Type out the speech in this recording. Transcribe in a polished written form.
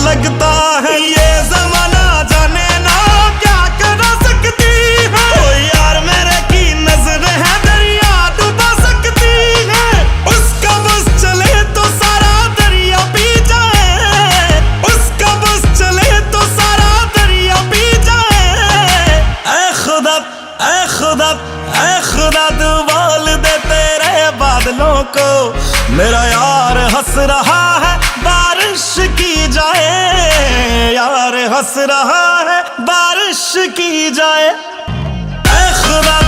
लगता है ये जमाना, जाने ना क्या कर सकती है। ओ यार मेरे की नजर है दरिया डुबा सकती है। उसका बस चले तो सारा दरिया पी जाए, उसका बस चले तो सारा दरिया पी जाए। ऐ खुदा ऐ खुदा ऐ खुदा तू बोल दे तेरे बादलों को, मेरा यार हंस रहा है बारिश की जाए, यार हंस रहा है बारिश की जाए। ऐ खुदा